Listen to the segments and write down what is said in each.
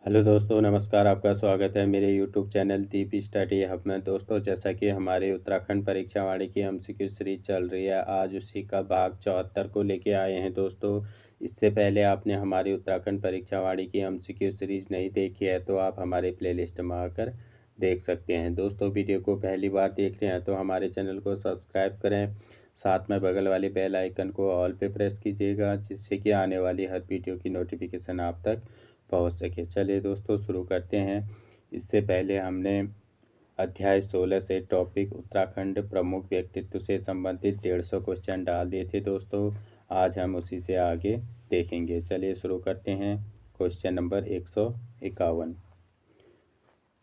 Hello दोस्तों, नमस्कार। आपका स्वागत है मेरे यूट्यूब चैनल दीप स्टडी हब में। दोस्तों, जैसा कि हमारे उत्तराखंड परीक्षा वाणी की एमसीक्यू सीरीज चल रही है, आज उसी का भाग 74 को लेके आए हैं। दोस्तों, इससे पहले आपने हमारी उत्तराखंड परीक्षा वाणी की एमसीक्यू सीरीज नहीं देखी है तो आप हमारे प्लेलिस्ट में आकर देख सकते हैं। दोस्तों, वीडियो को पहली बार देख रहे हैं तो हमारे चैनल को सब्सक्राइब करें, साथ में बगल वाले बेल आइकन को ऑल पे प्रेस कीजिएगा, जिससे कि आने वाली हर वीडियो की नोटिफिकेशन आप तक पहुंच सके। चलिए दोस्तों, शुरू करते हैं। इससे पहले हमने अध्याय 16 से टॉपिक उत्तराखंड प्रमुख व्यक्तित्व से संबंधित 150 क्वेश्चन डाल दिए थे। दोस्तों, आज हम उसी से आगे देखेंगे। चलिए शुरू करते हैं। Question number 151।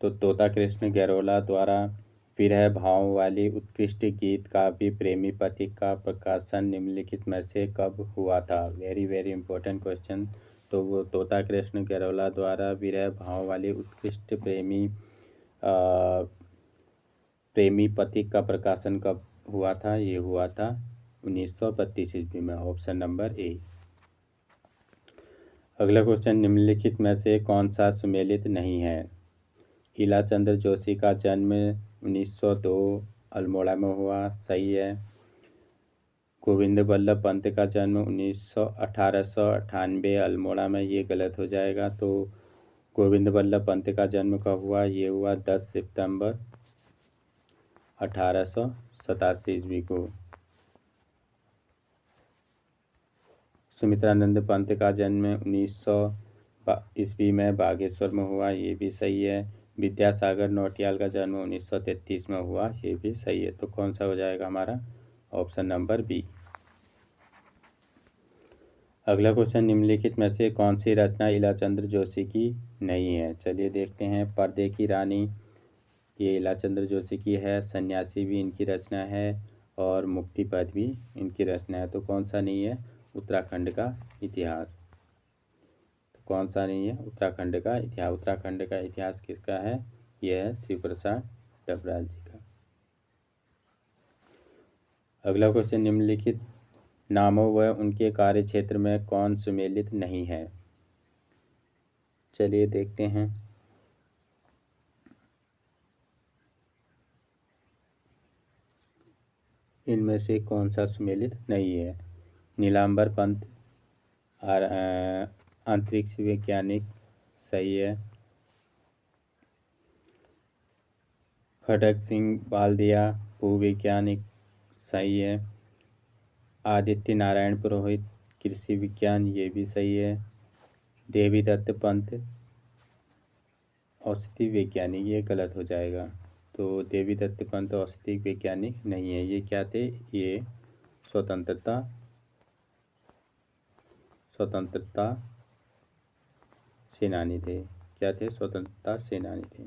तो तोता कृष्ण गैरोला द्वारा विरह भाव वाली उत्कृष्ट गीत काव्य प्रेमी पति का प्रकाशन निम्नलिखित में से कब हुआ था? Very very important question. तो वो तोता कृष्ण गैरोला द्वारा विरह भाव वाली उत्कृष्ट प्रेमी पति का प्रकाशन कब हुआ था? ये हुआ था 1932 ईस्वी में। Option number A. अगला क्वेश्चन, निम्नलिखित में से कौन सा सुमेलित नहीं है? ईलाचंद्र जोशी का जन्म 1902 अल्मोड़ा में हुआ, सही है। गोविंद बल्लभ पंत का जन्म 1898 अल्मोड़ा में, ये गलत हो जाएगा। तो गोविंद बल्लभ पंत का जन्म कब हुआ? ये हुआ 10 सितंबर 1887 ईस्वी को। सुमित्रानंद पंत का जन्म 1900 ईस्वी में बागेश्वर में हुआ, ये भी सही है। विद्यासागर नौटियाल का जन्म 1933 में हुआ, ये भी सही है। तो कौन सा हो जाएगा हमारा? Option number B. अगला क्वेश्चन, निम्नलिखित में से कौन सी रचना ईलाचंद्र जोशी की नहीं है? चलिए देखते हैं। पर्दे की रानी, ये ईलाचंद्र जोशी की है। सन्यासी भी इनकी रचना है और मुक्तिपद भी इनकी रचना है। तो कौन सा नहीं है? उत्तराखंड का इतिहास। तो कौन सा नहीं है? उत्तराखंड का इतिहास। उत्तराखंड का इतिहास किसका है? यह है शिव प्रसाद डबराल जी का। अगला क्वेश्चन, निम्नलिखित नामों व उनके कार्य क्षेत्र में कौन सुमेलित नहीं है? चलिए देखते हैं। इनमें से कौन सा सुमेलित नहीं है? नीलांबर पंत अंतरिक्ष वैज्ञानिक, सही है। खड़ग सिंह बालदिया भूवैज्ञानिक, सही है। आदित्य नारायण पुरोहित कृषि विज्ञान, ये भी सही है। देवीदत्त पंत औषधि वैज्ञानिक, ये गलत हो जाएगा। तो देवीदत्त पंत औषधि वैज्ञानिक नहीं है। ये क्या थे? ये स्वतंत्रता सेनानी थे। क्या थे? स्वतंत्रता सेनानी थे।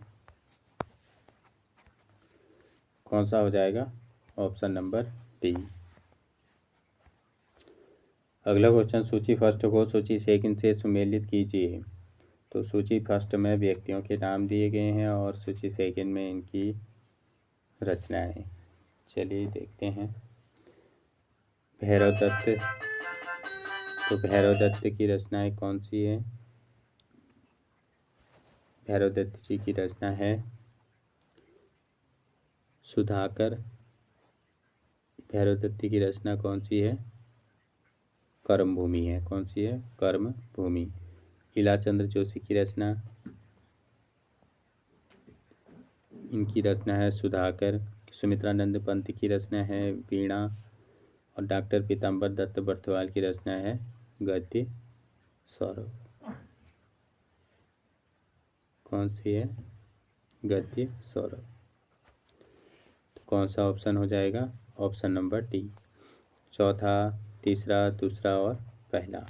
कौन सा हो जाएगा? Option number D. अगला क्वेश्चन, सूची फर्स्ट को सूची सेकंड से सुमेलित कीजिए। तो सूची फर्स्ट में व्यक्तियों के नाम दिए गए हैं और सूची सेकंड में इनकी रचनाएं। चलिए देखते हैं। भैरव दत्त, तो भैरव दत्त की रचनाएं कौन सी है? भैरव दत्त जी की रचना है सुधाकर। भैरव दत्त की रचना कौन सी है? कर्म भूमि है। कौन सी है? कर्म भूमि। ईलाचंद्र जोशी की रचना, इनकी रचना है सुधाकर। सुमित्रानंद पंत की रचना है वीणा और डॉक्टर पीताम्बर दत्त बर्थवाल की रचना है गद्य सौरभ। कौन सी है? गद्य सौरभ। तो कौन सा ऑप्शन हो जाएगा? Option number D. चौथा, तीसरा, दूसरा और पहला।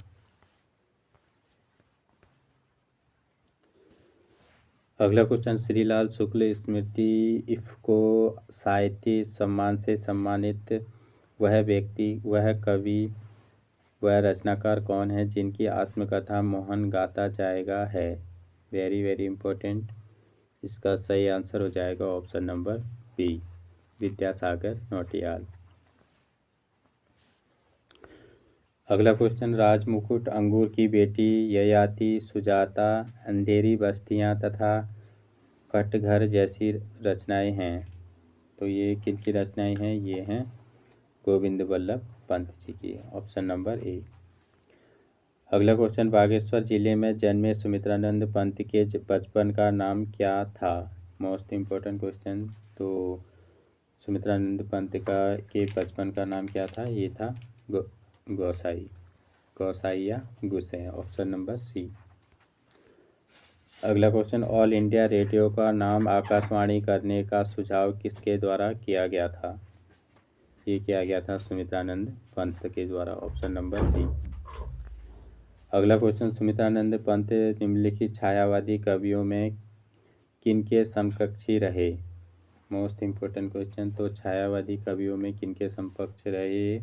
अगला क्वेश्चन, श्रीलाल शुक्ल स्मृति इफ्को साहित्य सम्मान से सम्मानित वह व्यक्ति, वह कवि, वह रचनाकार कौन है जिनकी आत्मकथा मोहन गाता जाएगा है? Very very important. इसका सही आंसर हो जाएगा option number B, Vidyasagar Nautiyal. अगला क्वेश्चन, राजमुकुट, अंगूर की बेटी, ययाति, सुजाता, अंधेरी बस्तियां तथा कटघर जैसी रचनाएं हैं। तो ये किन की रचनाएं हैं? ये हैं गोविंद वल्लभ पंत जी की। Option number A. अगला क्वेश्चन, बागेश्वर जिले में जन्मे सुमित्रानंद पंत के बचपन का नाम क्या था? Most important question. तो सुमित्रानंद पंत का के बचपन का नाम क्या था? ये था गोसाई, गौसाई या गुसे। Option number C. अगला क्वेश्चन, ऑल इंडिया रेडियो का नाम आकाशवाणी करने का सुझाव किसके द्वारा किया गया था? ये किया गया था सुमित्रानंद पंत के द्वारा। Option number B. अगला क्वेश्चन, सुमित्रानंद पंत निम्नलिखित छायावादी कवियों में किनके समकक्षी रहे? Most important question. तो छायावादी कवियों में किनके समकक्ष रहे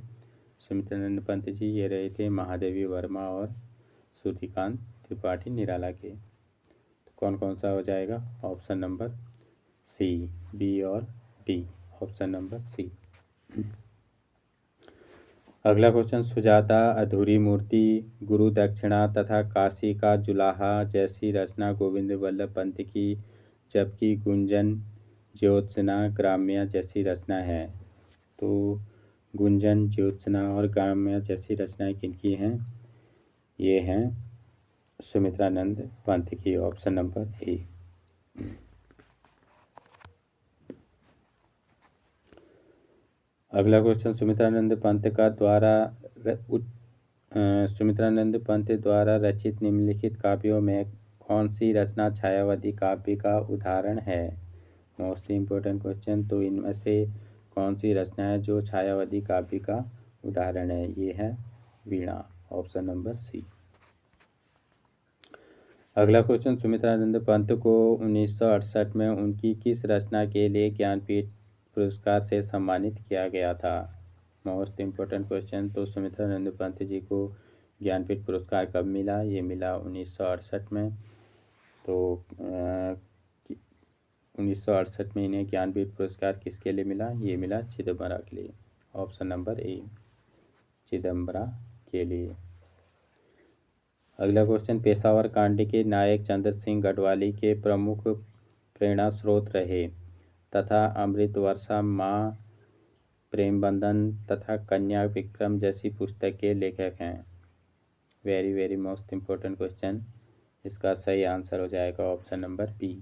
सुमित्रानंद पंत जी? ये रहे थे महादेवी वर्मा और सूर्यकांत त्रिपाठी निराला के। तो कौन कौन सा हो जाएगा? ऑप्शन नंबर सी, बी और डी। Option number C. अगला क्वेश्चन, सुजाता, अधूरी मूर्ति, गुरु दक्षिणा तथा काशी का जुलाहा जैसी रचना गोविंद वल्लभ पंत की, जबकि गुंजन, ज्योत्सना, ग्राम्य जैसी रचना है। तो गुंजन, ज्योत्सना और ग्राम्य जैसी रचनाएं किनकी हैं? ये हैं सुमित्रानंद पंत की। Option number A. अगला क्वेश्चन, सुमित्रानंद पंत द्वारा रचित निम्नलिखित काव्यों में कौन सी रचना छायावादी काव्य का उदाहरण है? Most important question. तो इनमें से कौन सी रचना है जो छायावादी काव्य का उदाहरण है? ये है वीणा। Option number C. अगला क्वेश्चन, सुमित्रानंद पंत को 1968 में उनकी किस रचना के लिए ज्ञानपीठ पुरस्कार से सम्मानित किया गया था? Most important question. तो सुमित्रानंद पंत जी को ज्ञानपीठ पुरस्कार कब मिला? ये मिला 1968 में। तो 1968 में इन्हें ज्ञानपीठ पुरस्कार किसके लिए मिला? ये मिला चिदम्बरा के लिए। ऑप्शन नंबर ए, चिदम्बरा के लिए। अगला क्वेश्चन, पेशावर कांड के नायक चंद्र सिंह गढ़वाली के प्रमुख प्रेरणा स्रोत रहे तथा अमृत वर्षा, माँ, प्रेम बंधन तथा कन्या विक्रम जैसी पुस्तक के लेखक हैं। Very very most important question. इसका सही आंसर हो जाएगा ऑप्शन नंबर बी,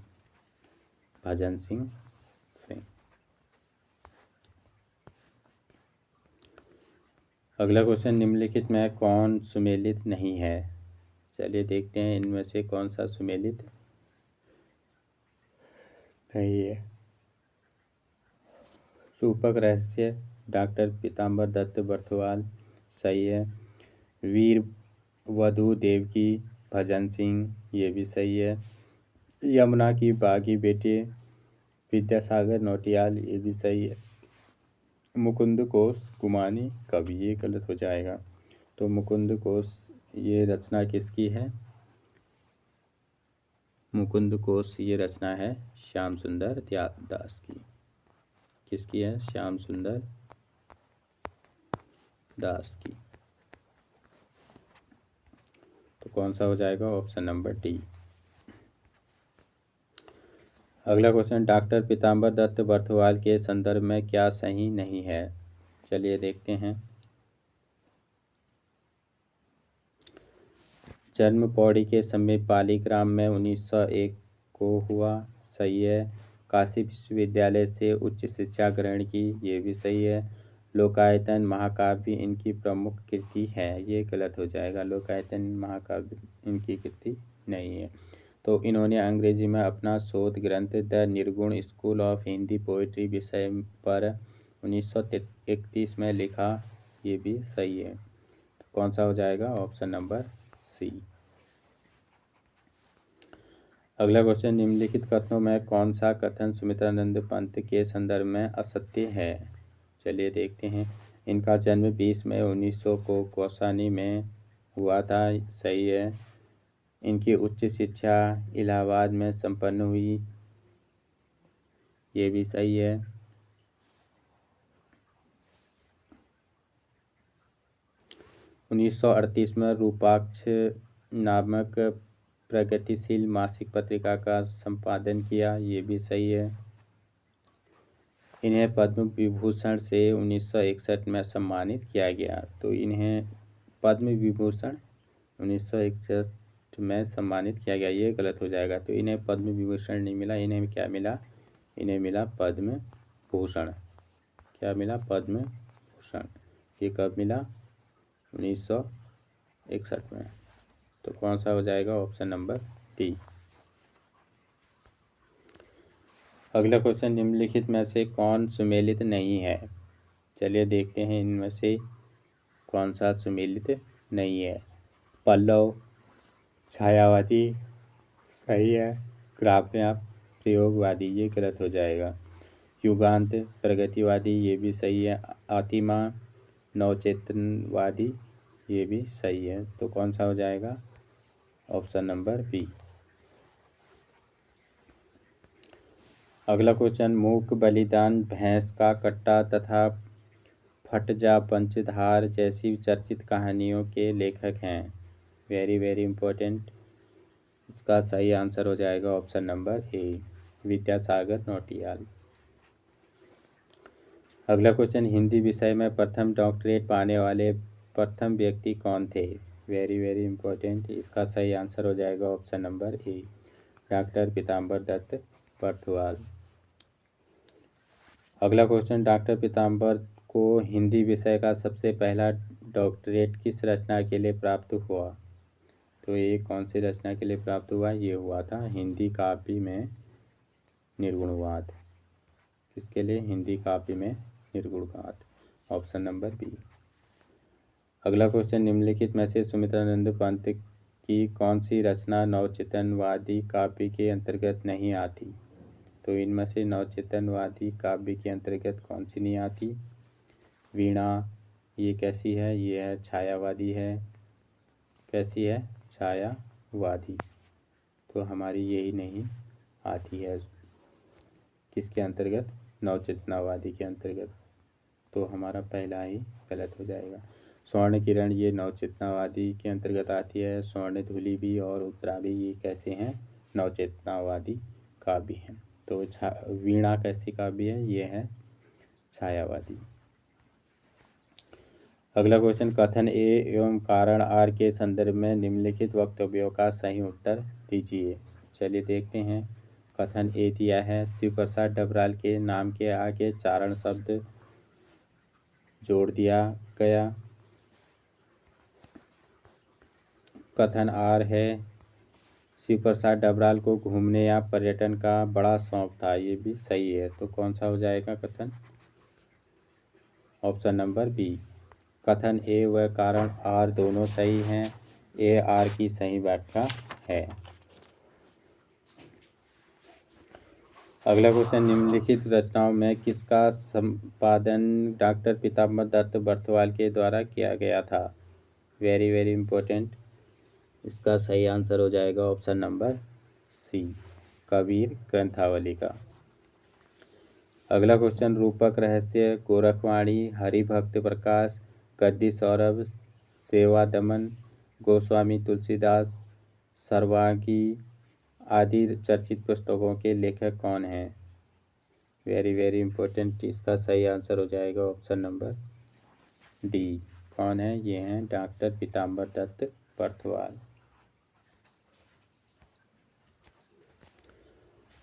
भजन सिंह। अगला क्वेश्चन, निम्नलिखित में कौन सुमेलित नहीं है? चलिए देखते हैं इनमें से कौन सा सुमेलित नहीं है। रूपक रहस्य, डॉक्टर पीताम्बर दत्त बर्थवाल, सही है। वीर वधू देवकी, भजन सिंह, ये भी सही है। यमुना की बागी बेटे, विद्यासागर नौटियाल, ये भी सही है। मुकुंद कोश कुमानी कवि, ये गलत हो जाएगा। तो मुकुंद कोश ये रचना किसकी है? मुकुंद कोश ये रचना है श्याम सुंदर दास की। किसकी है? श्याम सुंदर दास की। तो कौन सा हो जाएगा? Option number D. अगला क्वेश्चन, डॉक्टर पीताम्बर दत्त बर्थवाल के संदर्भ में क्या सही नहीं है? चलिए देखते हैं। जन्म पौड़ी के समीप पालीग्राम में 1901 को हुआ, सही है। काशी विश्वविद्यालय से उच्च शिक्षा ग्रहण की, ये भी सही है। लोकायतन महाकाव्य इनकी प्रमुख कृति है, ये गलत हो जाएगा। लोकायतन महाकाव्य इनकी कृति नहीं है। तो इन्होंने अंग्रेजी में अपना शोध ग्रंथ द निर्गुण स्कूल ऑफ हिंदी पोइट्री विषय पर 1931 में लिखा, ये भी सही है। तो कौन सा हो जाएगा? Option number C. अगला क्वेश्चन, निम्नलिखित कथनों में कौन सा कथन सुमित्रानंद पंत के संदर्भ में असत्य है? चलिए देखते हैं। इनका जन्म 20 मई 1900 को कौसानी में हुआ था, सही है। इनकी उच्च शिक्षा इलाहाबाद में संपन्न हुई, ये भी सही है। 1938 में रूपाक्ष नामक प्रगतिशील मासिक पत्रिका का संपादन किया, ये भी सही है। इन्हें पद्म विभूषण से 1961 में सम्मानित किया गया, तो इन्हें पद्म विभूषण 1961 में सम्मानित किया गया, ये गलत हो जाएगा। तो इन्हें पद्म विभूषण नहीं मिला, इन्हें क्या मिला? इन्हें मिला पद्म भूषण। क्या मिला? पद्म भूषण। ये कब मिला? 1961 में। तो कौन सा हो जाएगा? Option number D. अगला क्वेश्चन, निम्नलिखित में से कौन सुमेलित नहीं है? चलिए देखते हैं इनमें से कौन सा सुमेलित नहीं है। पल्लव, छायावादी सही है। ग्राम्य, प्रयोगवादी ये गलत हो जाएगा। युगांत, प्रगतिवादी ये भी सही है। आतिमा, नवचेतनवादी ये भी सही है। तो कौन सा हो जाएगा? Option number B. अगला क्वेश्चन, मूक बलिदान, भैंस का कट्टा तथा फट जा पंचधार जैसी चर्चित कहानियों के लेखक हैं। Very very important. इसका सही आंसर हो जाएगा option number A, Vidyasagar Nautiyal. अगला क्वेश्चन, हिंदी विषय में प्रथम डॉक्टरेट पाने वाले प्रथम व्यक्ति कौन थे? Very very important. इसका सही आंसर हो जाएगा ऑप्शन नंबर ए, डॉक्टर पीताम्बर दत्त बर्थवाल। अगला क्वेश्चन, डॉक्टर पीताम्बर को हिंदी विषय का सबसे पहला डॉक्टरेट किस रचना के लिए प्राप्त हुआ? तो ये कौन सी रचना के लिए प्राप्त हुआ? ये हुआ था हिंदी काव्य में निर्गुणवाद। किसके लिए? हिंदी काव्य में निर्गुणवाद। Option number B. अगला क्वेश्चन, निम्नलिखित में से सुमित्रानंद पंत की कौन सी रचना नवचेतनवादी काव्य के अंतर्गत नहीं आती? तो इनमें से नवचेतनवादी काव्य के अंतर्गत कौन सी नहीं आती? वीणा, ये कैसी है? ये है छायावादी है। कैसी है? छायावादी। तो हमारी यही नहीं आती है किसके अंतर्गत? नवचेतनावादी के अंतर्गत। तो हमारा पहला ही गलत हो जाएगा। स्वर्ण किरण ये नवचेतनावादी के अंतर्गत आती है। स्वर्ण धूलि भी और उत्तरा भी ये कैसे हैं? नवचेतनावादी काव्य हैं। तो वीणा कैसी काव्य है? ये है छायावादी। अगला क्वेश्चन, कथन ए एवं कारण आर के संदर्भ में निम्नलिखित वक्तव्यों का सही उत्तर दीजिए। चलिए देखते हैं। कथन ए दिया है, शिव प्रसाद डबराल के नाम के आगे चारण शब्द जोड़ दिया गया। कथन आर है, शिव प्रसाद डबराल को घूमने या पर्यटन का बड़ा शौक था। ये भी सही है। तो कौन सा हो जाएगा कथन? Option number B. कथन ए व कारण आर दोनों सही हैं। ए आर की सही व्याख्या है। अगला क्वेश्चन, निम्नलिखित रचनाओं में किसका संपादन डॉक्टर पीताम्बर दत्त बर्थवाल के द्वारा किया गया था? Very very important. इसका सही आंसर हो जाएगा ऑप्शन नंबर सी, कबीर ग्रंथावली का। अगला क्वेश्चन, रूपक रहस्य, गोरखवाणी, हरिभक्त प्रकाश, गद्दी सौरभ, सेवा दमन, गोस्वामी तुलसीदास, सर्वांगी आदि चर्चित पुस्तकों के लेखक कौन हैं? Very very important. इसका सही आंसर हो जाएगा ऑप्शन नंबर डी। कौन है? ये हैं डॉक्टर पीताम्बर दत्त बर्थवाल।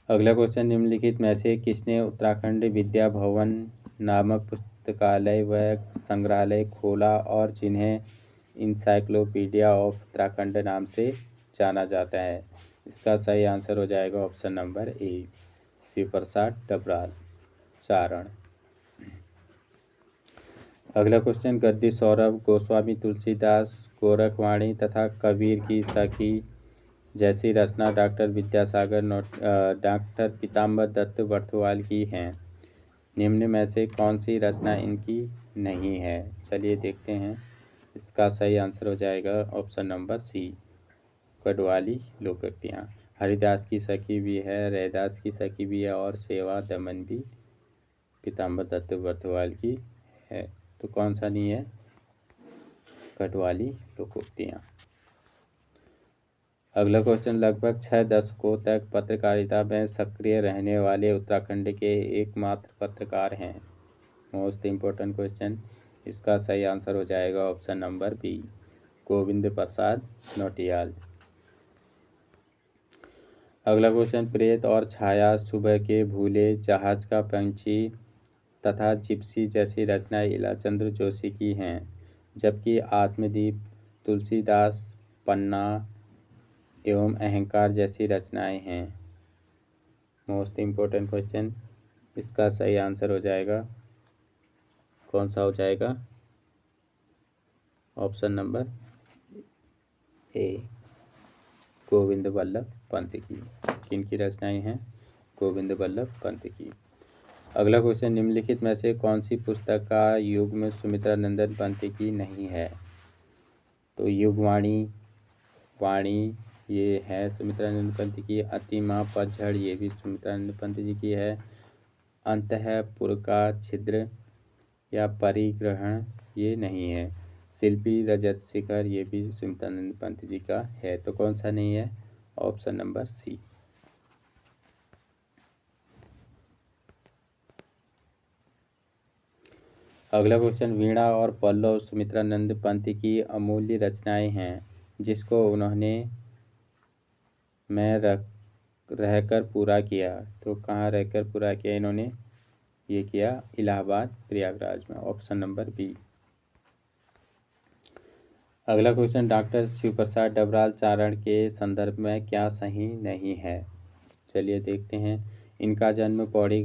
अगला क्वेश्चन, निम्नलिखित में से किसने उत्तराखंड विद्या भवन नामक पुस्तकालय व संग्रहालय खोला और जिन्हें इंसाइक्लोपीडिया ऑफ उत्तराखंड नाम से जाना जाता है? इसका सही आंसर हो जाएगा option number A, Shiv Prasad Dabral चारण। अगला क्वेश्चन, गद्दी सौरभ, गोस्वामी तुलसीदास, गोरखवाणी तथा कबीर की सखी जैसी रचना डॉक्टर पीताम्बर दत्त बर्थवाल की हैं। निम्न में से कौन सी रचना इनकी नहीं है? चलिए देखते हैं। इसका सही आंसर हो जाएगा ऑप्शन नंबर सी, गढ़वाली लोकोक्तियाँ। हरिदास की सखी भी है, रैदास की सखी भी है और सेवा दमन भी पीताम्बर दत्त बर्थवाल की है। तो कौन सा नहीं है? गढ़वाली लोकोक्तियाँ। अगला क्वेश्चन, लगभग 6 दशकों तक पत्रकारिता में सक्रिय रहने वाले उत्तराखंड के एकमात्र पत्रकार हैं। मोस्ट इम्पोर्टेंट क्वेश्चन, इसका सही आंसर हो जाएगा option number B, Govind Prasad Nautiyal. अगला क्वेश्चन, प्रेत और छाया, सुबह के भूले, जहाज का पंछी तथा जिप्सी जैसी रचनाएं इलाचंद्र जोशी की हैं, जबकि आत्मदीप, तुलसीदास, पन्ना एवं अहंकार जैसी रचनाएं हैं। मोस्ट इम्पोर्टेंट क्वेश्चन, इसका सही आंसर हो जाएगा, कौन सा हो जाएगा, option number A, Govind Vallabh Pant की। किनकी रचनाएं हैं? गोविंद वल्लभ पंत की। अगला क्वेश्चन, निम्नलिखित में से कौन सी पुस्तक का युग में सुमित्रानंदन पंत की नहीं है? तो युगवाणी, वाणी ये है सुमित्रानंद पंत की। अतिमा पतझड़ ये भी सुमित्रानंद पंत जी की है। अंतःपुर का छिद्र या परिग्रहण ये नहीं है। शिल्पी रजत शिखर ये भी सुमित्रानंद पंत जी का है। तो कौन सा नहीं है? Option number C. अगला क्वेश्चन, वीणा और पल्लव सुमित्रानंद पंत की अमूल्य रचनाएं हैं, जिसको उन्होंने मैं रहकर पूरा किया। तो कहाँ रहकर पूरा किया इन्होंने? ये किया इलाहाबाद प्रयागराज में। Option number B. अगला क्वेश्चन, डॉक्टर शिव प्रसाद डबराल चारण के संदर्भ में क्या सही नहीं है? चलिए देखते हैं। इनका जन्म पौड़ी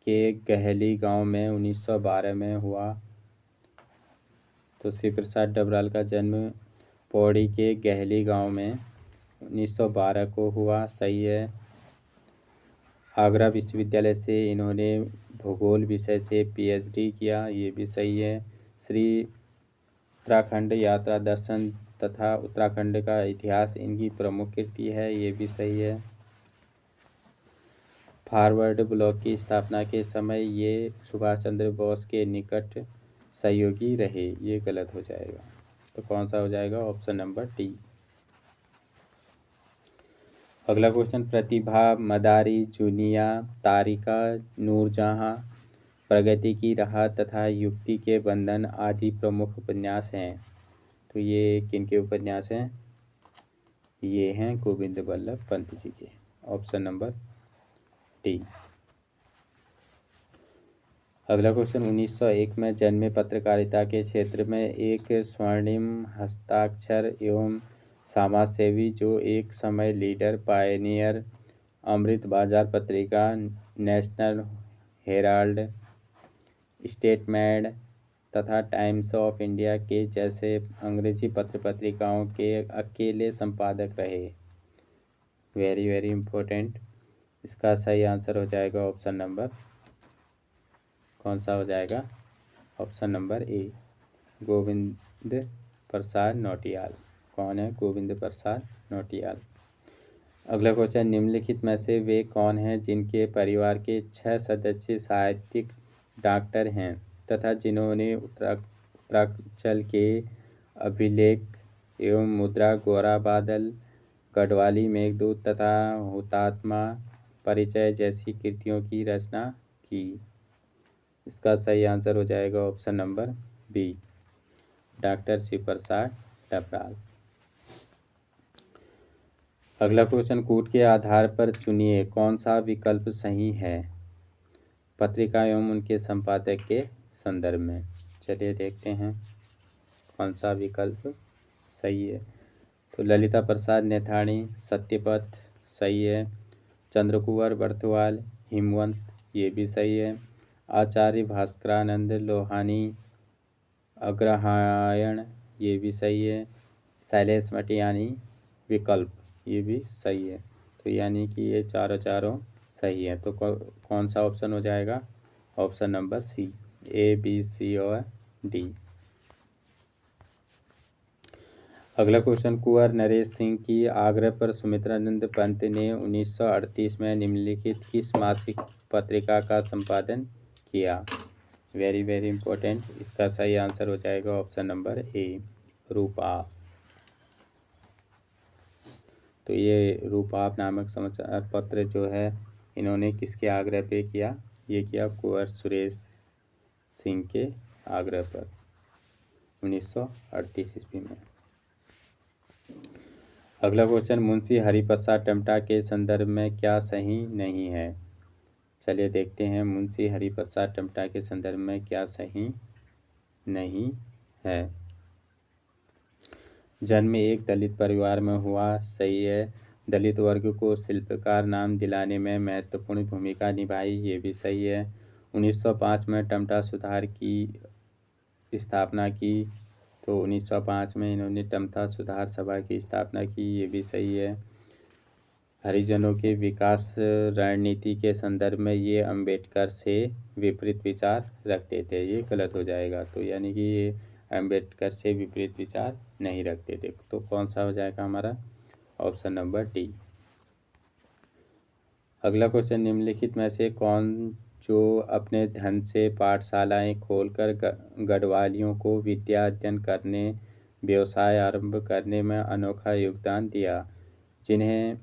के गहली गांव में 1912 में हुआ। तो शिव प्रसाद डबराल का जन्म पौड़ी के गहली गांव में 1912 को हुआ, सही है। आगरा विश्वविद्यालय से इन्होंने भूगोल विषय से पीएचडी किया, ये भी सही है। श्री उत्तराखंड यात्रा दर्शन तथा उत्तराखंड का इतिहास इनकी प्रमुख कृति है, ये भी सही है। फॉरवर्ड ब्लॉक की स्थापना के समय ये सुभाष चंद्र बोस के निकट सहयोगी रहे, ये गलत हो जाएगा। तो कौन सा हो जाएगा? Option number D. अगला क्वेश्चन, प्रतिभा, मदारी, जुनिया, तारिका, नूरजहां, प्रगति की राह तथा युक्ति के बंधन आदि प्रमुख उपन्यास हैं। तो ये किनके उपन्यास हैं? ये हैं गोविंद वल्लभ पंत जी के। Option number D. अगला क्वेश्चन, 1901 में जन्मे, पत्रकारिता के क्षेत्र में एक स्वर्णिम हस्ताक्षर एवं समाज सेवी, जो एक समय लीडर, पायनियर, अमृत बाजार पत्रिका, नेशनल हेराल्ड, स्टेटमेंट तथा टाइम्स ऑफ इंडिया के जैसे अंग्रेजी पत्र पत्रिकाओं के अकेले संपादक रहे। Very very important. इसका सही आंसर हो जाएगा ऑप्शन नंबर, कौन सा हो जाएगा? Option number A, Govind Prasad Nautiyal. कौन है? गोविंद प्रसाद नौटियाल। अगला क्वेश्चन, निम्नलिखित में से वे कौन हैं जिनके परिवार के 6 सदस्य साहित्यिक डॉक्टर हैं तथा जिन्होंने उत्तरांचल के अभिलेख एवं मुद्रा, गोरा बादल, गढ़वाली मेघदूत तथा हुतात्मा परिचय जैसी कृतियों की रचना की? इसका सही आंसर हो जाएगा option number B, doctor Shiv Prasad Dabral. अगला क्वेश्चन, कूट के आधार पर चुनिए कौन सा विकल्प सही है पत्रिका एवं उनके संपादक के संदर्भ में। चलिए देखते हैं कौन सा विकल्प सही है। तो ललिता प्रसाद नेथाणी, सत्यपथ, सही है। चंद्रकुंवर बर्थवाल, हिमवंत, ये भी सही है। आचार्य भास्करानंद लोहानी, अग्रहायण, ये भी सही है। शैलेश मटियानी, विकल्प, ये भी सही है। तो यानी कि ये चारों सही है। तो कौन सा ऑप्शन हो जाएगा? ऑप्शन नंबर सी, ए, बी, सी और डी। अगला क्वेश्चन, कुंवर नरेश सिंह की आग्रह पर सुमित्रानंद पंत ने 1938 में निम्नलिखित किस मासिक पत्रिका का संपादन किया? Very very important. इसका सही आंसर हो जाएगा ऑप्शन नंबर ए, रूपा। तो ये रूपाप नामक समाचार पत्र जो है इन्होंने किसके आग्रह पे किया? ये किया कुंवर सुरेश सिंह के आग्रह पर 1938 ईस्वी में। अगला क्वेश्चन, मुंशी हरिप्रसाद टमटा के संदर्भ में क्या सही नहीं है? चलिए देखते हैं मुंशी हरिप्रसाद टमटा के संदर्भ में क्या सही नहीं है। जन्म एक दलित परिवार में हुआ, सही है। दलित वर्ग को शिल्पकार नाम दिलाने में महत्वपूर्ण भूमिका निभाई, ये भी सही है। 1905 में टमटा सुधार की स्थापना की, तो 1905 में इन्होंने टमटा सुधार सभा की स्थापना की, ये भी सही है। हरिजनों के विकास रणनीति के संदर्भ में ये अंबेडकर से विपरीत विचार रखते थे, ये गलत हो जाएगा। तो यानी कि ये अंबेडकर से विपरीत विचार नहीं रखते थे। तो कौन सा हो जाएगा हमारा? Option number D. अगला क्वेश्चन, निम्नलिखित में से कौन जो अपने धन से पाठशालाएं खोलकर गढ़वालियों को विद्या अध्ययन करने, व्यवसाय आरंभ करने में अनोखा योगदान दिया, जिन्हें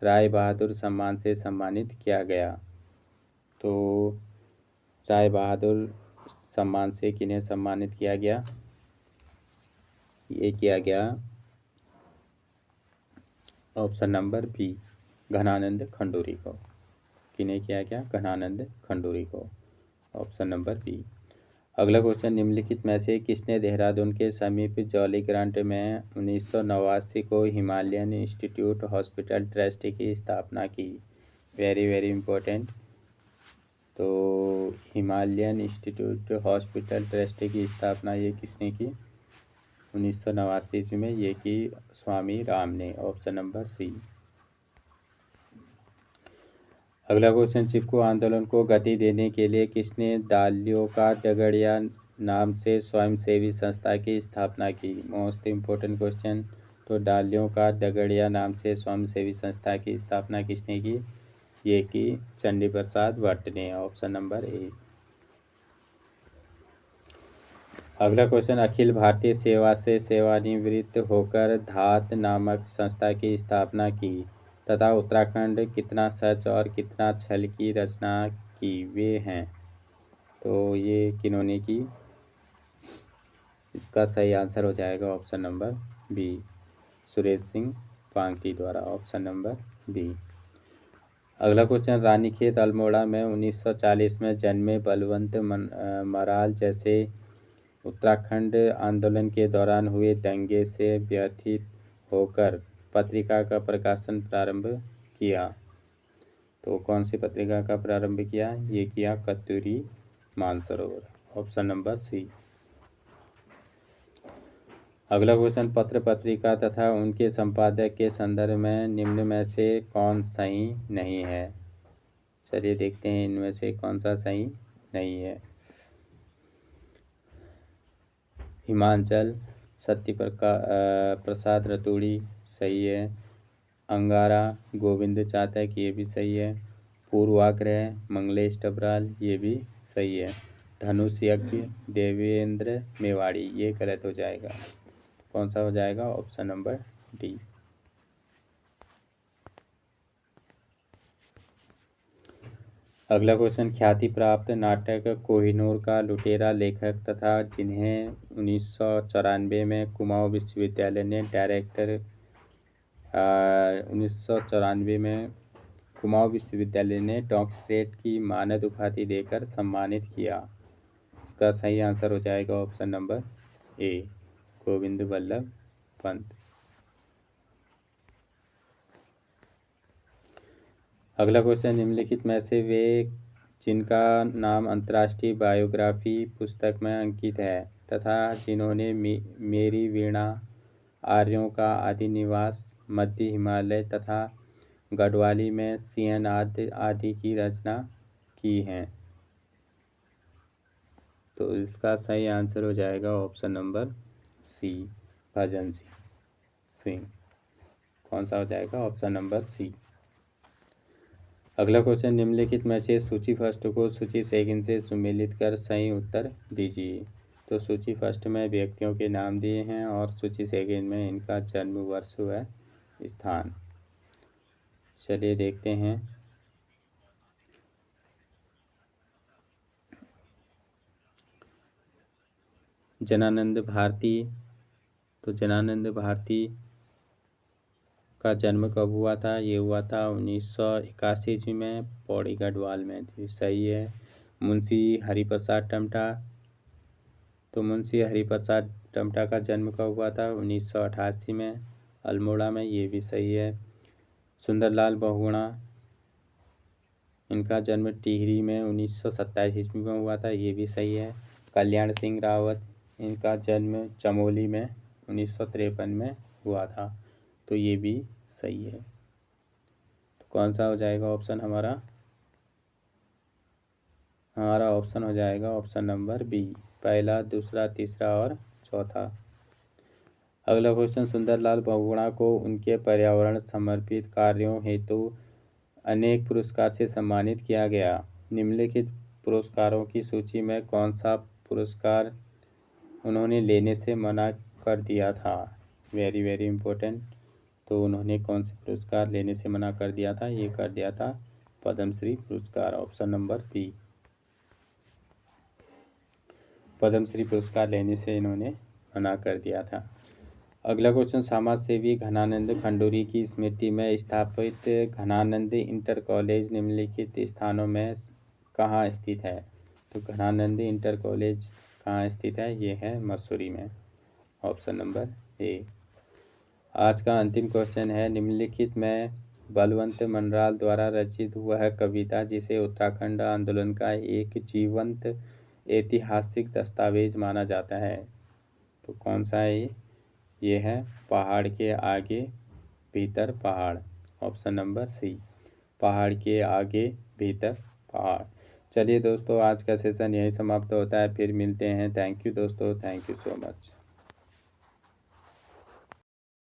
राय बहादुर सम्मान से सम्मानित किया गया? तो राय बहादुर सम्मान से किन्हें सम्मानित किया गया? ये किया गया option number B, Ghananand Khanduri को। किन्हें किया गया? घनानंद खंडूरी को, ऑप्शन नंबर बी। अगला क्वेश्चन, निम्नलिखित में से किसने देहरादून के समीप जॉलीग्रांट में 1989 को हिमालयन इंस्टीट्यूट हॉस्पिटल ट्रस्ट की स्थापना की? Very very important. तो हिमालयन इंस्टीट्यूट हॉस्पिटल ट्रस्ट की स्थापना ये किसने की? 1989 ईस्वी में ये की स्वामी राम ने, ऑप्शन नंबर सी। अगला क्वेश्चन, चिपको आंदोलन को गति देने के लिए किसने डालियों का डगड़िया नाम से स्वयंसेवी संस्था की स्थापना की? Most important question. तो डालियों का डगड़िया नाम से स्वयंसेवी संस्था की स्थापना किसने की? ये की चंडी प्रसाद भट्ट ने, ऑप्शन नंबर ए। अगला क्वेश्चन, अखिल भारतीय सेवा से सेवानिवृत्त होकर धात नामक संस्था की स्थापना की तथा उत्तराखंड कितना सच और कितना छल की रचना की, वे हैं? तो ये किन्होंने की? इसका सही आंसर हो जाएगा option number B, Suresh Singh Pangti द्वारा, ऑप्शन नंबर बी। अगला क्वेश्चन, रानीखेत अल्मोड़ा में 1940 में जन्मे बलवंत मराल जैसे उत्तराखंड आंदोलन के दौरान हुए दंगे से व्यथित होकर पत्रिका का प्रकाशन प्रारंभ किया। तो कौन सी पत्रिका का प्रारंभ किया? ये किया कस्तूरी मानसरोवर, ऑप्शन नंबर सी। अगला क्वेश्चन, पत्र पत्रिका तथा उनके संपादक के संदर्भ में निम्न में से कौन सही नहीं है? चलिए देखते हैं इनमें से कौन सा सही नहीं है। हिमांचल सत्य प्रसाद रतूड़ी, सही है। अंगारा गोविंद चातक, ये भी सही है। पूर्वाग्रह मंगलेश टबराल, ये भी सही है। धनुष यज्ञ देवेंद्र मेवाड़ी, ये गलत हो जाएगा। कौन सा हो जाएगा? Option number D. अगला क्वेश्चन, ख्याति प्राप्त नाटक कोहिनूर का लुटेरा लेखक तथा जिन्हें 1994 में कुमाऊं विश्वविद्यालय ने 1994 में कुमाऊं विश्वविद्यालय ने डॉक्टरेट की मानद उपाधि देकर सम्मानित किया। इसका सही आंसर हो जाएगा option number A, Govind Vallabh Pant. अगला क्वेश्चन, निम्नलिखित में से वे जिनका नाम अंतर्राष्ट्रीय बायोग्राफी पुस्तक में अंकित है तथा जिन्होंने मेरी वीणा, आर्यों का आदि निवास, मध्य हिमालय तथा गढ़वाली में सियन आदि की रचना की हैं? तो इसका सही आंसर हो जाएगा option number C, Bhajan Singh. कौन सा हो जाएगा? Option number C. अगला क्वेश्चन, निम्नलिखित में से सूची फर्स्ट को सूची सेकंड से सुमेलित कर सही उत्तर दीजिए। तो सूची फर्स्ट में व्यक्तियों के नाम दिए हैं और सूची सेकंड में इनका जन्म वर्ष व स्थान। चलिए देखते हैं। जनानंद भारती, तो जनानंद भारती का जन्म कब हुआ था? ये हुआ था 1981 ईस्वी में, पौड़ी गढ़वाल में। तो सही है। मुंशी हरिप्रसाद टमटा, तो मुंशी हरिप्रसाद टमटा का जन्म कब हुआ था? 1988 में, अल्मोड़ा में। ये भी सही है। सुंदरलाल बहुगुणा, इनका जन्म टिहरी में 1927 ईस्वी में हुआ था। ये भी सही है। कल्याण सिंह रावत, इनका जन्म चमोली में 1953 में हुआ था। तो ये भी सही है। तो कौन सा हो जाएगा ऑप्शन हमारा? हमारा ऑप्शन हो जाएगा ऑप्शन नंबर बी, पहला, दूसरा, तीसरा और चौथा। अगला क्वेश्चन, सुंदरलाल बहुगुणा को उनके पर्यावरण समर्पित कार्यों हेतु अनेक पुरस्कार से सम्मानित किया गया। निम्नलिखित पुरस्कारों की सूची में कौन सा पुरस्कार उन्होंने लेने से मना कर दिया था? Very very important. तो उन्होंने कौन से पुरस्कार लेने से मना कर दिया था? ये कर दिया था पद्मश्री पुरस्कार, ऑप्शन नंबर बी। पद्मश्री पुरस्कार लेने से इन्होंने मना कर दिया था। अगला क्वेश्चन, समाज सेवी घनानंद खंडूरी की स्मृति में स्थापित घनानंद इंटर कॉलेज निम्नलिखित स्थानों में कहाँ स्थित है? तो घनानंद इंटर कॉलेज कहाँ स्थित है? ये है मसूरी में, ऑप्शन नंबर ए। आज का अंतिम क्वेश्चन है, निम्नलिखित में बलवंत मनराल द्वारा रचित वह कविता जिसे उत्तराखंड आंदोलन का एक जीवंत ऐतिहासिक दस्तावेज माना जाता है, तो कौन सा है ये है पहाड़ के आगे भीतर पहाड़, ऑप्शन नंबर सी, पहाड़ के आगे भीतर पहाड़। चलिए दोस्तों, आज का सेशन यही समाप्त होता है, फिर मिलते हैं। थैंक यू दोस्तों, थैंक यू सो मच।